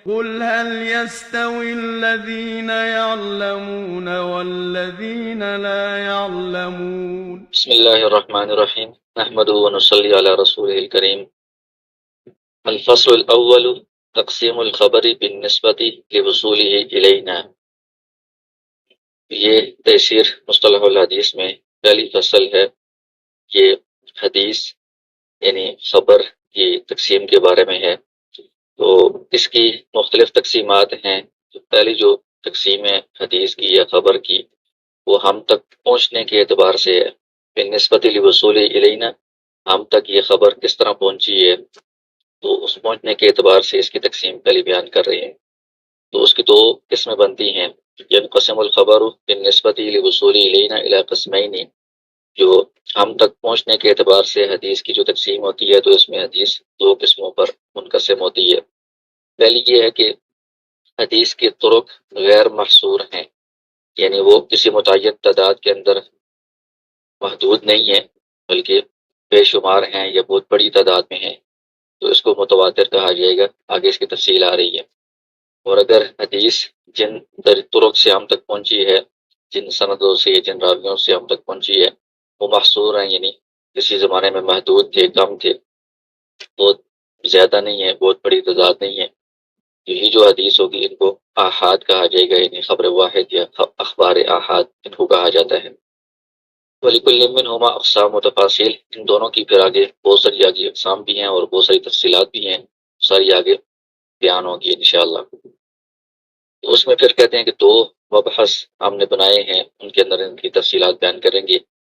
قل هل يستوي الذين يعلمون والذين لا يعلمون بسم اللہ الرحمن الرحیم نحمد ونصلی علی رسول الکریم الفصل الاول تقسیم الخبر بالنسبت لوصوله الینا۔ یہ تیسیر مصطلح الحدیث میں پہلی فصل ہے۔ یہ حدیث یعنی خبر کی تقسیم کے بارے میں ہے۔ تو اس کی مختلف تقسیمات ہیں۔ پہلی جو تقسیم ہے حدیث کی یا خبر کی، وہ ہم تک پہنچنے کے اعتبار سے ہے۔ بالنسبت لوصول الینا، ہم تک یہ خبر کس طرح پہنچی ہے، تو اس پہنچنے کے اعتبار سے اس کی تقسیم پہلی بیان کر رہے ہیں۔ تو اس کی دو قسمیں بنتی ہیں۔ ینقسم الخبر بالنسبت لوصول الینا الی قسمین، جو ہم تک پہنچنے کے اعتبار سے حدیث کی جو تقسیم ہوتی ہے، تو اس میں حدیث دو قسموں پر منقسم ہوتی ہے۔ پہلی یہ ہے کہ حدیث کے طرق غیر محصور ہیں، یعنی وہ کسی متعین تعداد کے اندر محدود نہیں ہیں، بلکہ بے شمار ہیں یا بہت بڑی تعداد میں ہیں، تو اس کو متواتر کہا جائے گا۔ آگے اس کی تفصیل آ رہی ہے۔ اور اگر حدیث جن طرق سے ہم تک پہنچی ہے، جن سندوں سے، جن راویوں سے ہم تک پہنچی ہے، وہ محصور ہیں، یعنی کسی زمانے میں محدود تھے، کم تھے، بہت زیادہ نہیں ہے، بہت بڑی تعداد نہیں ہے، یہی جو حدیث ہوگی ان کو آحاد کہا جائے گا، یعنی خبر واحد یا اخبار آحاد ان کو کہا جاتا ہے۔ وَلِكُلٍّ مِّنْهُمَا أَقْسَامُ تفاصیل، ان دونوں کی پھر آگے بہت ساری آگے اقسام بھی ہیں اور بہت ساری تفصیلات بھی ہیں، ساری آگے بیان ہوگی انشاءاللہ۔ تو اس میں پھر کہتے ہیں کہ دو مبحث ہم نے بنائے ہیں، ان کے اندر ان کی تفصیلات بیان کریں گے۔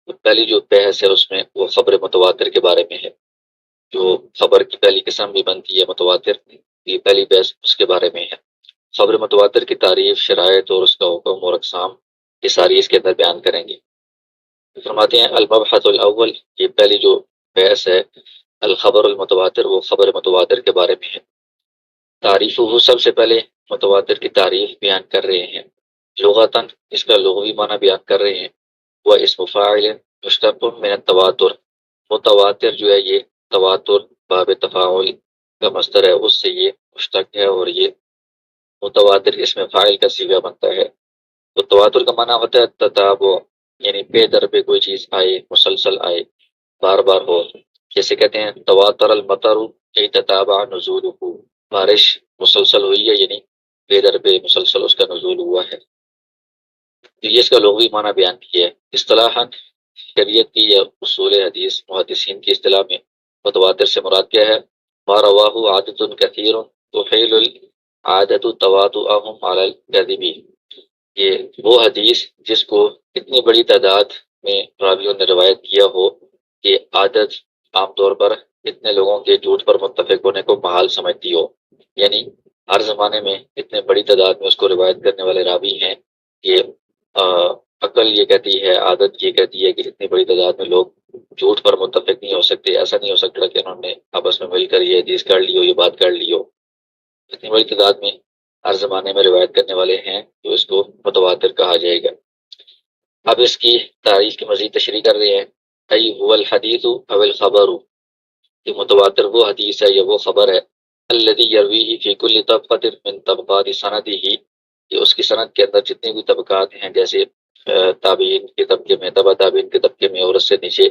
تو پہلی جو بحث ہے اس میں وہ خبر متواتر کے بارے میں ہے، جو خبر کی پہلی قسم بھی بنتی ہے متواتر، یہ پہلی بحث اس کے بارے میں ہے۔ خبر متواتر کی تعریف، شرائط اور اس کا حکم اور اقسام، یہ ساری اس کے اندر بیان کریں گے۔ فرماتے ہیں المبحث الاول، یہ پہلی جو بحث ہے الخبر المتواتر، وہ خبر متواتر کے بارے میں ہے۔ تعریف وہ سب سے پہلے متواتر کی تعریف بیان کر رہے ہیں۔ لغتاً اس کا لغوی معنی بیان کر رہے ہیں۔ وہ اسم فاعل مشتق من التواتر، متواتر جو ہے یہ تواتر باب تفاعل کا مصدر ہے، اس سے یہ مشتق ہے، اور یہ متواتر اسم فاعل کا صیغہ بنتا ہے۔ تو تواتر کا معنی ہوتا ہے تتابع، یعنی بے در پہ کوئی چیز آئے، مسلسل آئے، بار بار ہو۔ جیسے کہتے ہیں تواتر المطر ای تتابع نزولہ، بارش مسلسل ہوئی ہے، یعنی بے در پہ مسلسل اس کا نزول ہوا ہے۔ تو یہ اس کا لغوی معنی بیان کیا ہے۔ اصطلاحاً شریعت کی یا اصول حدیث محدثین کی اصطلاح میں متواتر سے مراد کیا ہے؟ ما رواہ عادت کثیر تحیل العادت تواطؤہم علی الکذب، یہ وہ حدیث جس کو اتنی بڑی تعداد میں راویوں نے روایت کیا ہو کہ عادت عام طور پر اتنے لوگوں کے جھوٹ پر متفق ہونے کو محال سمجھتی ہو، یعنی ہر زمانے میں اتنے بڑی تعداد میں اس کو روایت کرنے والے راوی ہیں کہ عقل یہ کہتی ہے، عادت یہ کہتی ہے کہ اتنی بڑی تعداد میں لوگ جھوٹ پر متفق نہیں ہو سکتے، ایسا نہیں ہو سکتا کہ انہوں نے آپس میں مل کر یہ حدیث کر لی ہو، یہ بات کر لی ہو۔ اتنی بڑی تعداد میں ہر زمانے میں روایت کرنے والے ہیں، تو اس کو متواتر کہا جائے گا۔ اب اس کی تعریف کی مزید تشریح کر رہے ہیں۔ ای هو الحدیث او الخبر، کہ متواتر وہ حدیث ہے یا وہ خبر ہے الذی یرویہ فی کل طبقۃ من طبقات سندہ، کہ اس کی سند کے اندر جتنے بھی طبقات ہیں، جیسے تابعین کے طبقے میں، تبع تابعین کے طبقے میں اور اس سے نیچے،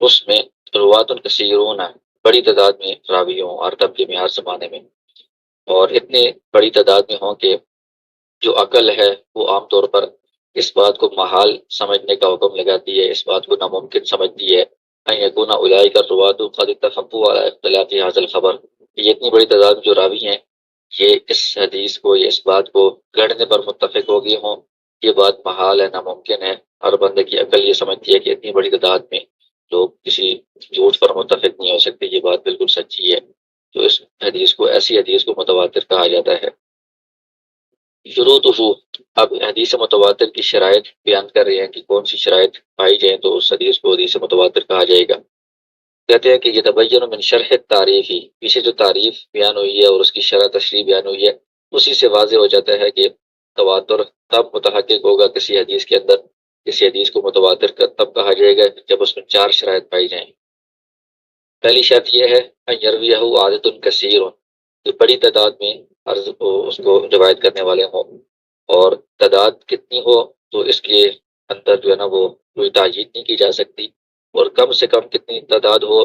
اس میں روات کثیرون، بڑی تعداد میں راوی ہوں ہر طبقے میں، ہر زمانے میں، اور اتنے بڑی تعداد میں ہوں کہ جو عقل ہے وہ عام طور پر اس بات کو محال سمجھنے کا حکم لگاتی ہے، اس بات کو ناممکن سمجھتی ہے ان یکون اولئک الرواۃ قد اتفقوا علی اختلاف ھذا الخبر، یہ اتنی بڑی تعداد میں جو راوی ہیں یہ اس حدیث کو یا اس بات کو گڑھنے پر متفق ہو گئے ہوں، یہ بات محال ہے، ناممکن ہے۔ ہر بندے کی عقل یہ سمجھتی ہے کہ اتنی بڑی تعداد میں لوگ کسی جھوٹ پر متفق نہیں ہو سکتے، یہ بات بالکل سچی ہے۔ تو اس حدیث کو، ایسی حدیث کو متواتر کہا جاتا ہے۔ شروطہ، اب حدیث متواتر کی شرائط بیان کر رہے ہیں کہ کون سی شرائط پائی جائیں تو اس حدیث کو حدیث متواتر کہا جائے گا۔ کہتے ہیں کہ یہ تبین من شرح تعریف ہی، پیچھے جو تعریف بیان ہوئی ہے اور اس کی شرح تشریح بیان ہوئی ہے، اسی سے واضح ہو جاتا ہے کہ تواتر تب متحقق ہوگا کسی حدیث کے اندر، کسی حدیث کو متواتر تب کہا جائے گا جب اس میں چار شرائط پائی جائیں۔ پہلی شرط یہ ہے ان یرویہ عادت کثیر، کہ بڑی تعداد میں اس کو روایت کرنے والے ہوں، اور تعداد کتنی ہو تو اس کے اندر جو ہے نا وہ کوئی تعیین نہیں کی جا سکتی، اور کم سے کم کتنی تعداد ہو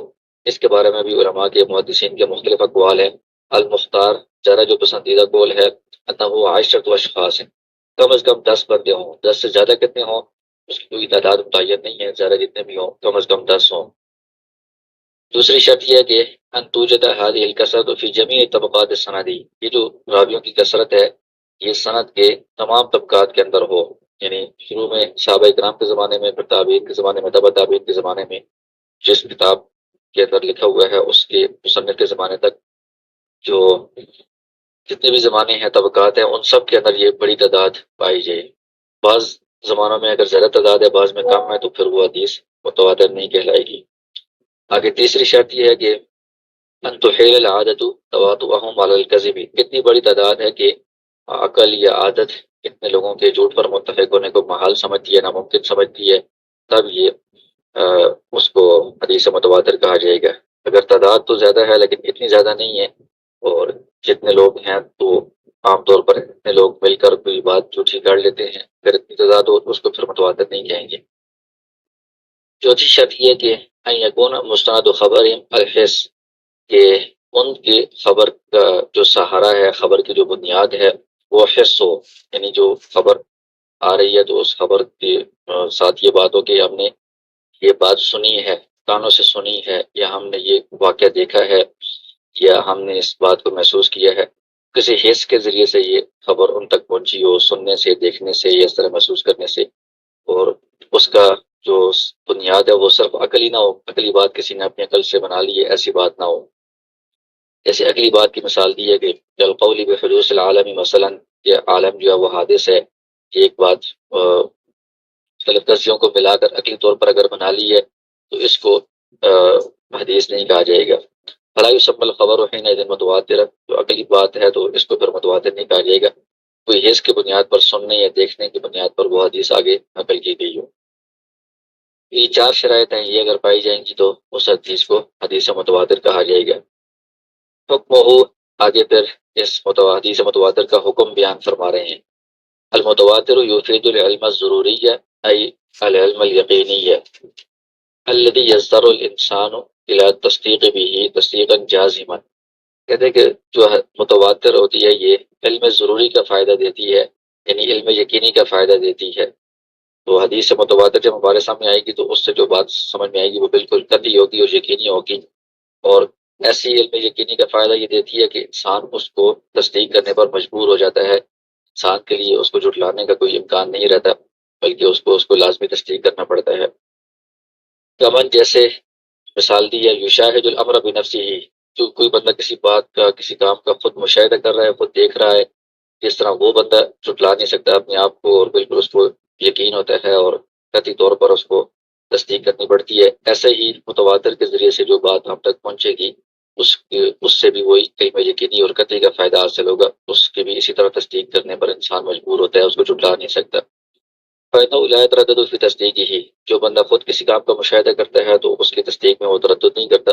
اس کے بارے میں بھی علماء کے محدثین کے مختلف اقوال ہیں۔ المختار ذرا جو پسندیدہ قول ہے انہ عشرۃ اشخاص ہیں، کم از کم 10 بندے ہوں، 10 سے زیادہ کتنے ہوں اس کی کوئی تعداد متعین نہیں ہے، زیادہ جتنے بھی ہوں کم از کم 10 ہوں۔ دوسری شرط یہ ہے کہ ان توجد هذه الکثرت فی جمیع طبقات السندی، یہ جو راویوں کی کثرت ہے یہ سند کے تمام طبقات کے اندر ہو، یعنی شروع میں صحابہ کرام کے زمانے میں، پھر تابعین کے زمانے میں، تبع تابعین کے زمانے میں، جس کتاب کے اندر لکھا ہوا ہے اس کے مصنف کے زمانے تک، جو جتنے بھی زمانے ہیں طبقات ہیں ان سب کے اندر یہ بڑی تعداد پائی جائے۔ بعض زمانوں میں اگر زیادہ تعداد ہے، بعض میں کم ہے، تو پھر وہ حدیث متواتر نہیں کہلائے گی۔ آگے تیسری شرط یہ ہے کہ ان تحیل العادت تواطؤهم علی الکذب، کتنی بڑی تعداد ہے کہ عقل یا عادت اتنے لوگوں کے جھوٹ پر متفق ہونے کو محال سمجھتی ہے، ناممکن سمجھتی ہے، تب یہ اس کو حدیث متواتر کہا جائے گا۔ اگر تعداد تو زیادہ ہے لیکن اتنی زیادہ نہیں ہے، اور جتنے لوگ ہیں تو عام طور پر اتنے لوگ مل کر کوئی بات جھوٹی کر لیتے ہیں، اگر اتنی تعداد ہو تو اس کو پھر متواتر نہیں کہیں گے۔ چوتھی شرط یہ کہ ان یکون مستند خبرہم الحس، کہ ان کی خبر کا جو سہارا ہے، خبر کی جو بنیاد ہے وہ حس ہو، یعنی جو خبر آ رہی ہے تو اس خبر کے ساتھ یہ بات ہو کہ ہم نے یہ بات سنی ہے، کانوں سے سنی ہے، یا ہم نے یہ واقعہ دیکھا ہے، یا ہم نے اس بات کو محسوس کیا ہے، کسی حس کے ذریعے سے یہ خبر ان تک پہنچی ہو، سننے سے، دیکھنے سے، یا اس طرح محسوس کرنے سے، اور اس کا جو بنیاد ہے وہ صرف عقلی نہ ہو، عقلی بات کسی نے اپنی عقل سے بنا لی ہے ایسی بات نہ ہو۔ جیسے اگلی بات کی مثال دی ہے کہ القول بحدوث العالم، مثلا کہ عالم جو ہے وہ حادث ہے، یہ ایک بات مختلف تصدیوں کو ملا کر عقلی طور پر اگر بنا لی ہے تو اس کو حدیث نہیں کہا جائے گا۔ فلا یسمى الخبر حینئذ متواترا، جو عقلی بات ہے تو اس کو پھر متواتر نہیں کہا جائے گا، کوئی حس کی بنیاد پر، سننے یا دیکھنے کی بنیاد پر وہ حدیث آگے نقل کی گئی ہو۔ یہ 4 شرائط ہیں، یہ اگر پائی جائیں گی تو اس حدیث کو حدیث متواتر کہا جائے گا۔ حکم ہو، آگے پھر اس حدیث متواتر کا حکم بیان فرما رہے ہیں۔ المتواتر یفید العلم الضروری ای العلم الیقینی الذي يصدر الانسان الى التصدیق به تصدیقا جازما، کہتے ہیں کہ جو متواتر ہوتی ہے یہ علم ضروری کا فائدہ دیتی ہے، یعنی علم یقینی کا فائدہ دیتی ہے۔ تو حدیث متواتر جب ہمارے سامنے آئے گی تو اس سے جو بات سمجھ میں آئے گی وہ بالکل قطعی ہوگی اور یقینی ہوگی، اور ایسی علم یقینی کا فائدہ یہ دیتی ہے کہ انسان اس کو تصدیق کرنے پر مجبور ہو جاتا ہے، انسان کے لیے اس کو جھٹلانے کا کوئی امکان نہیں رہتا، بلکہ اس کو لازمی تصدیق کرنا پڑتا ہے۔ کمن جیسے مثال دی ہے یشاہد الامر بنفسہ، جو کوئی بندہ کسی بات کا، کسی کام کا خود مشاہدہ کر رہا ہے، خود دیکھ رہا ہے، جس طرح وہ بندہ جھٹلا نہیں سکتا اپنے آپ کو، اور بالکل اس کو یقین ہوتا ہے اور قطعی طور پر اس کو تصدیق کرنی پڑتی ہے، ایسے ہی متواتر کے ذریعے سے جو بات ہم تک پہنچے گی اس سے بھی وہی علم یقینی اور قطعی کا فائدہ حاصل ہوگا، اس کی بھی اسی طرح تصدیق کرنے پر انسان مجبور ہوتا ہے، اس کو جھٹلا نہیں سکتا۔ فَإِنَّهُ لَا يَتَرَدَّدُ فِي تَصْدِيقِهِ، جو بندہ خود کسی کام کا مشاہدہ کرتا ہے تو اس کی تصدیق میں وہ تردد نہیں کرتا،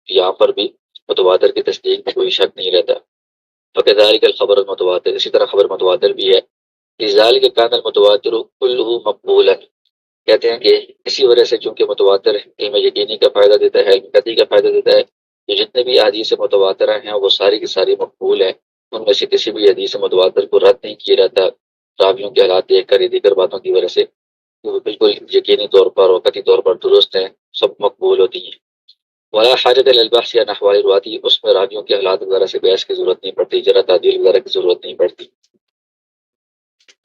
یہاں پر بھی متواتر کی تصدیق میں کوئی شک نہیں رہتا۔ فَكَذَلِكَ الْخَبَرُ الْمُتَوَاتِرُ، اسی طرح خبر متواتر بھی ہے۔ لِذَلِكَ كَانَ الْمُتَوَاتِرُ كُلُّهُ مَقْبُولًا، کہتے ہیں کہ اسی وجہ سے چونکہ متواتر علم یقینی کا فائدہ دیتا ہے، علم قطعی کا فائدہ دیتا ہے، تو جتنے بھی حدیث متواترہ ہیں وہ ساری کی ساری مقبول ہیں، ان میں سے کسی بھی حدیث متواتر کو رد نہیں کیا جاتا راویوں کے حالات دیکھ کر، دیگر باتوں کی وجہ سے، وہ بالکل یقینی طور پر اور قطعی طور پر درست ہیں، سب مقبول ہوتی ہیں۔ ولا حاجت الی البحث عن احوال الرواة، اس میں راویوں کے حالات وغیرہ سے بحث کی ضرورت نہیں پڑتی، جرح تعدیل وغیرہ کی ضرورت نہیں پڑتی۔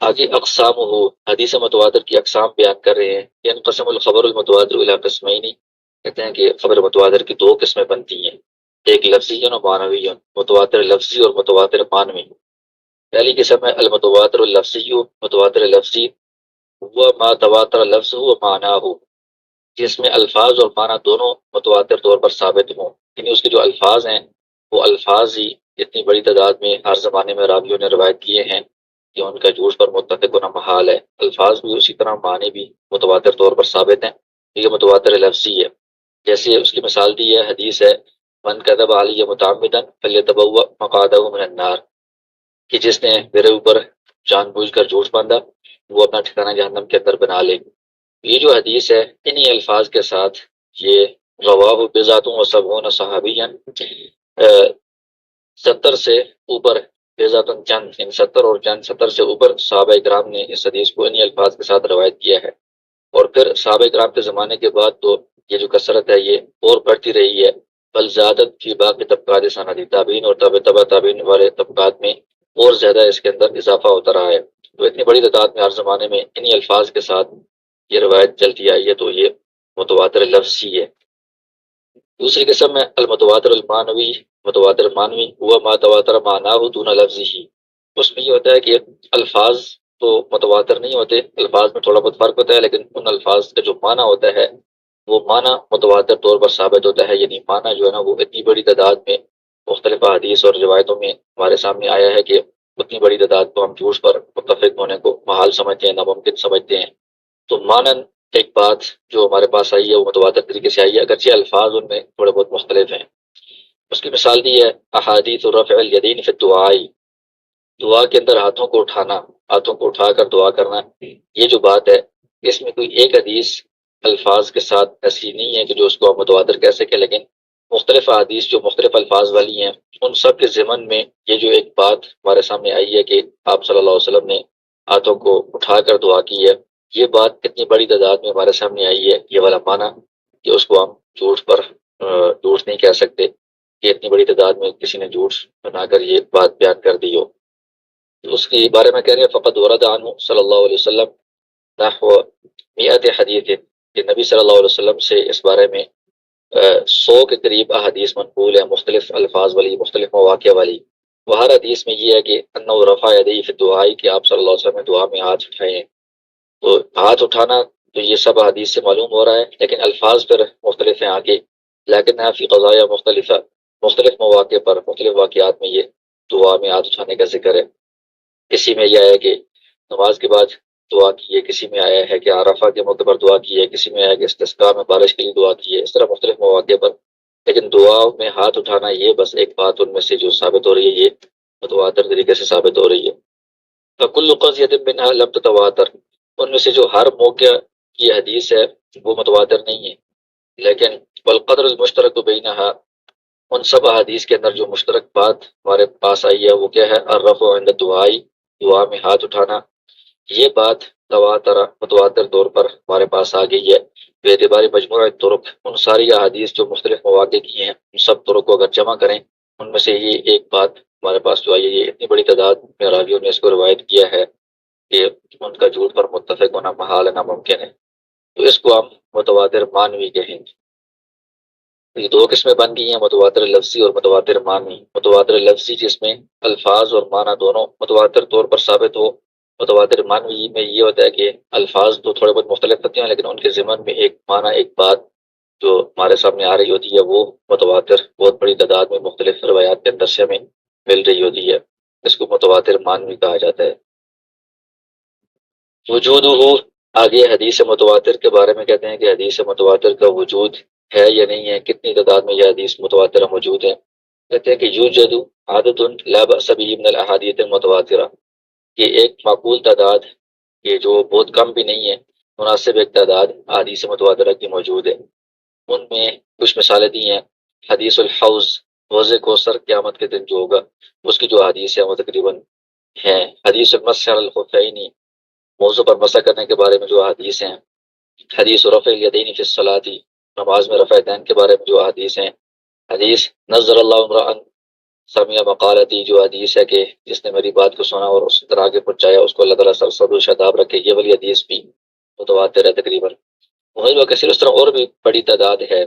آگے اقسام ہو، حدیث متواتر کی اقسام بیان کر رہے ہیں۔ ينقسم الخبر المتواتر الى قسمین، کہتے ہیں کہ خبر متواتر کی 2 قسمیں بنتی ہیں، ایک لفظی و معنوی، متواتر لفظی اور متواتر معنوی۔ پہلی قسم ہے المتواتر اللفظی، متواتر لفظی، وہ ما تواتر لفظ و معنی ہو، جس میں الفاظ اور معنی دونوں متواتر طور پر ثابت ہوں، یعنی اس کے جو الفاظ ہیں وہ الفاظ ہی اتنی بڑی تعداد میں ہر زمانے میں راویوں نے روایت کیے ہیں کہ ان کا جھوٹ پر متفق ہونا محال ہے، الفاظ بھی اسی طرح، معنی بھی متواتر طور پر ثابت ہیں، یہ متواتر لفظی ہے۔ جیسے اس کی مثال دی ہے، حدیث ہے من کذب علی متعمدا فلیتبوأ مقعدہ من النار، کہ جس نے میرے اوپر جان بوجھ کر جھوٹ باندھا وہ اپنا ٹھکانہ جہنم کے اندر بنا لے۔ یہ جو حدیث ہے انہی الفاظ کے ساتھ یہ رواہ بضعۃ و سبعون صحابیاً 70 سے اوپر بضعۃ چند، ان 70 اور چند 70 سے اوپر صحابہ کرام نے اس حدیث کو انہی الفاظ کے ساتھ روایت کیا ہے۔ اور پھر صحابہ کرام کے زمانے کے بعد تو یہ جو کثرت ہے یہ اور بڑھتی رہی ہے، بل زیادت فی باقی طبقات سندی تابعین اور تبع تابعین والے طبقات میں اور زیادہ اس کے اندر اضافہ ہوتا رہا ہے۔ تو اتنی بڑی تعداد میں ہر زمانے میں انہی الفاظ کے ساتھ یہ روایت چلتی آئی ہے، تو یہ متواتر لفظی ہے۔ دوسری قسم ہے المتواتر المعنوی۔ متواتر معنوی ہوا ما تواتر معناہ دون لفظی، اس میں یہ ہوتا ہے کہ الفاظ تو متواتر نہیں ہوتے، الفاظ میں تھوڑا بہت فرق ہوتا ہے، لیکن ان الفاظ کا جو معنی ہوتا ہے وہ معنی متواتر طور پر ثابت ہوتا ہے۔ یعنی معنی جو ہے نا وہ اتنی بڑی تعداد میں مختلف احادیث اور روایتوں میں ہمارے سامنے آیا ہے کہ اتنی بڑی تعداد کو ہم جھوٹ پر متفق ہونے کو محال سمجھتے ہیں، ناممکن سمجھتے ہیں۔ تو معنی ایک بات جو ہمارے پاس آئی ہے وہ متواتر طریقے سے آئی ہے، اگرچہ الفاظ ان میں تھوڑے بہت مختلف ہیں۔ اس کی مثال دی ہے احادیث رفع الیدین فی الدعاء، دعا کے اندر ہاتھوں کو اٹھانا، ہاتھوں کو اٹھا کر دعا کرنا۔ یہ جو بات ہے اس میں کوئی ایک حدیث الفاظ کے ساتھ ایسی نہیں ہے کہ جو اس کو ہم متواتر کہہ سکیں، لیکن مختلف احادیث جو مختلف الفاظ والی ہیں ان سب کے ضمن میں یہ جو ایک بات ہمارے سامنے آئی ہے کہ آپ صلی اللہ علیہ وسلم نے ہاتھوں کو اٹھا کر دعا کی ہے، یہ بات اتنی بڑی تعداد میں ہمارے سامنے آئی ہے، یہ والا معنی کہ اس کو ہم جھوٹ پر جھوٹ نہیں کہہ سکتے کہ اتنی بڑی تعداد میں کسی نے جھوٹ بنا کر یہ بات بیان کر دی ہو۔ تو اس کے بارے میں کہہ رہے ہیں فقط ورد عنہ صلی اللہ علیہ وسلم نحو 100 حدیث، کہ نبی صلی اللہ علیہ وسلم سے اس بارے میں 100 کے قریب احادیث منقول ہیں، مختلف الفاظ والی، مختلف مواقع والی۔ وہ ہر حدیث میں یہ ہے کہ انہ رفع یدیہ فی الدعاء، کہ آپ صلی اللہ علیہ وسلم نے دعا میں ہاتھ اٹھائے ہیں۔ تو ہاتھ اٹھانا تو یہ سب حدیث سے معلوم ہو رہا ہے، لیکن الفاظ پھر مختلف ہیں آگے، لیکن فی قضایا مختلفہ، مختلف مواقع پر مختلف واقعات میں یہ دعا میں ہاتھ اٹھانے کا ذکر ہے۔ کسی میں یہ ہے کہ نماز کے بعد دعا کی ہے، کسی میں آیا ہے کہ عرفہ کے موقع پر دعا کی ہے، کسی میں آیا کہ استسقاء میں بارش کے لیے دعا کی ہے، اس طرح مختلف مواقع پر، لیکن دعا میں ہاتھ اٹھانا یہ بس ایک بات ان میں سے جو ثابت ہو رہی ہے، یہ متواتر طریقے سے ثابت ہو رہی ہے۔ فَكُلُّ قَضْيَةٍ مِّنْهَا لَمْ تَتَوَاتَرْ، ان میں سے جو ہر موقع کی حدیث ہے وہ متواتر نہیں ہے، لیکن والقدر المشترک بینها، ان سب احادیث کے اندر جو مشترک بات ہمارے پاس آئی ہے وہ کیا ہے؟ الرفع عند الدعاء، دعا میں ہاتھ اٹھانا، یہ بات تواتر متواتر طور پر ہمارے پاس آ گئی ہے۔ بے اعتبار مجموعہ طرق، ان ساری احادیث جو مختلف مواقع کی ہیں ان سب طرق کو اگر جمع کریں ان میں سے یہ ایک بات ہمارے پاس جو آئی ہے، یہ اتنی بڑی تعداد میں راویوں نے اس کو روایت کیا ہے کہ ان کا جھوٹ پر متفق ہونا محال ہے، ناممکن ہے، تو اس کو ہم متواتر معنوی کہیں گے۔ یہ دو قسمیں بن گئی ہیں، متواتر لفظی اور متواتر معنوی۔ متواتر لفظی جس میں الفاظ اور معنی دونوں متواتر طور پر ثابت ہو، متواتر معنوی میں یہ ہوتا ہے کہ الفاظ تو تھوڑے بہت مختلف ہوتے ہیں لیکن ان کے ضمن میں ایک معنی، ایک بات جو ہمارے سامنے آ رہی ہوتی ہے وہ متواتر بہت بڑی تعداد میں مختلف روایات کے اندر سے ہمیں مل رہی ہوتی ہے، اس کو متواتر معنوی کہا جاتا ہے۔ وجود ہو، آگے حدیث متواتر کے بارے میں کہتے ہیں کہ حدیث متواتر کا وجود ہے یا نہیں ہے، کتنی تعداد میں یہ حدیث متواتر موجود ہے۔ کہتے ہیں کہ یوجد عادت لا بأس به من الاحادیث المتواترہ، کہ ایک معقول تعداد، یہ جو بہت کم بھی نہیں ہے، مناسب ایک تعداد احادیث متواترہ کی موجود ہے۔ ان میں کچھ مثالیں دی ہیں۔ حدیث الحوض، حوض کوثر قیامت کے دن جو ہوگا اس کی جو حدیث ہے وہ تقریباً ہیں۔ حدیث المسح علی الخفین، موضوع پر مسح کرنے کے بارے میں جو حدیث ہیں۔ حدیث رفع الیدین فی الصلاۃ، نماز میں رفع دین کے بارے میں جو حدیث ہیں۔ حدیث نظر اللہ امرأ سمع مقالتی، جو حدیث ہے کہ جس نے میری بات کو سنا اور اس طرح آگے پہنچایا اس کو اللہ تعالیٰ سرسد و شاداب رکھے، یہ والی حدیث بھی متواتر ہے تقریباً۔ وہی وہ کثیر، اس طرح اور بھی بڑی تعداد ہے،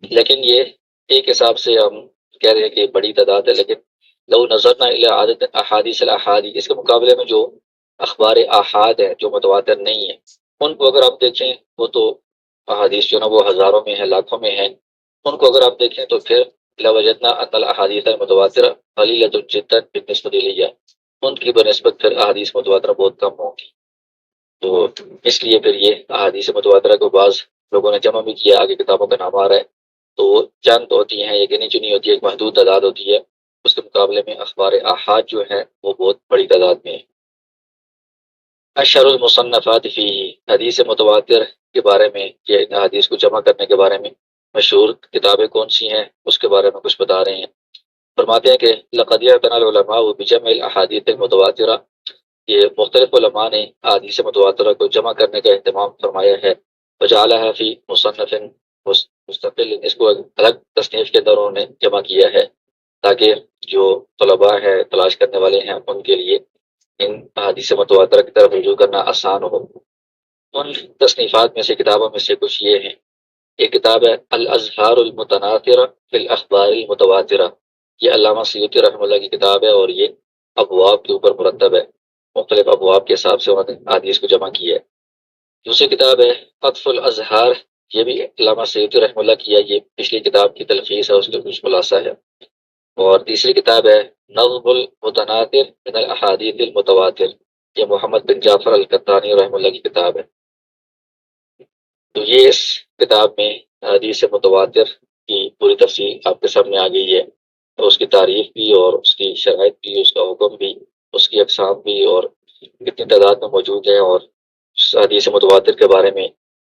لیکن یہ ایک حساب سے ہم کہہ رہے ہیں کہ بڑی تعداد ہے، لیکن لو نظرنا الی عدد احادیث الاحادی، اس کے مقابلے میں جو اخبار احاد ہیں جو متواتر نہیں ہیں ان کو اگر آپ دیکھیں وہ تو احادیث جو نا وہ ہزاروں میں ہیں، لاکھوں میں ہیں، ان کو اگر آپ دیکھیں تو پھر لوجدنا ان الاحادیث المتواترہ قلیلۃ جدا بالنسبۃ الیہ، ان کی بنسبت پھر احادیث متواترہ بہت کم ہوں گی۔ تو اس لیے پھر یہ احادیث متواترہ کو بعض لوگوں نے جمع بھی کیا، آگے کتابوں کا نام آ رہا ہے، تو وہ چند ہوتی ہیں، یہ گنی چنی ہوتی ہے، ایک محدود تعداد ہوتی ہے، اس کے مقابلے میں اخبار احاد جو ہیں وہ بہت بڑی تعداد میں ہیں۔ اشہر المصنفات فی حدیث متواتر کے بارے میں، یہ حدیث کو جمع کرنے کے بارے میں مشہور کتابیں کون سی ہیں اس کے بارے میں کچھ بتا رہے ہیں۔ فرماتے ہیں کہ لقد اعتنى العلماء بجمع الاحاديث المتواترہ، یہ مختلف علماء نے احادیث متواترہ کو جمع کرنے کا اہتمام فرمایا ہے، وجعلها فی مصنف مستقل، اس کو الگ تصنیف کے اندر انہوں نے جمع کیا ہے تاکہ جو طلباء ہے تلاش کرنے والے ہیں ان کے لیے ان احادیث متواترہ کی طرف رجوع کرنا آسان ہو۔ ان تصنیفات میں سے کتابوں میں سے کچھ یہ ہیں۔ ایک کتاب ہے الازہار المتناثرہ فی الاخبار المتواترہ، یہ علامہ سیوطی رحمہ اللہ کی کتاب ہے اور یہ ابواب کے اوپر مرتب ہے، مختلف ابواب کے حساب سے انہوں نے احادیث کو جمع کیا ہے۔ دوسری کتاب ہے قطف الازہار، یہ بھی علامہ سیوطی رحمہ اللہ کی ہے، یہ پچھلی کتاب کی تلخیص ہے، اس کا کچھ خلاصہ ہے۔ اور تیسری کتاب ہے نظم المتناثر من الاحادیث المتواتر، یہ محمد بن جعفر القطانی رحمہ اللہ کی کتاب ہے۔ تو یہ اس کتاب میں حدیث متواتر کی پوری تفصیل آپ کے سامنے آ گئی ہے، اس کی تعریف بھی اور اس کی شرائط بھی، اس کا حکم بھی، اس کی اقسام بھی، اور کتنی تعداد میں موجود ہیں، اور حدیث متواتر کے بارے میں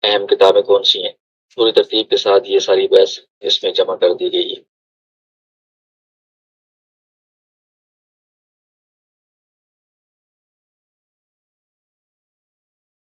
اہم کتابیں کون سی ہیں، پوری ترتیب کے ساتھ یہ ساری بحث اس میں جمع کر دی گئی ہے۔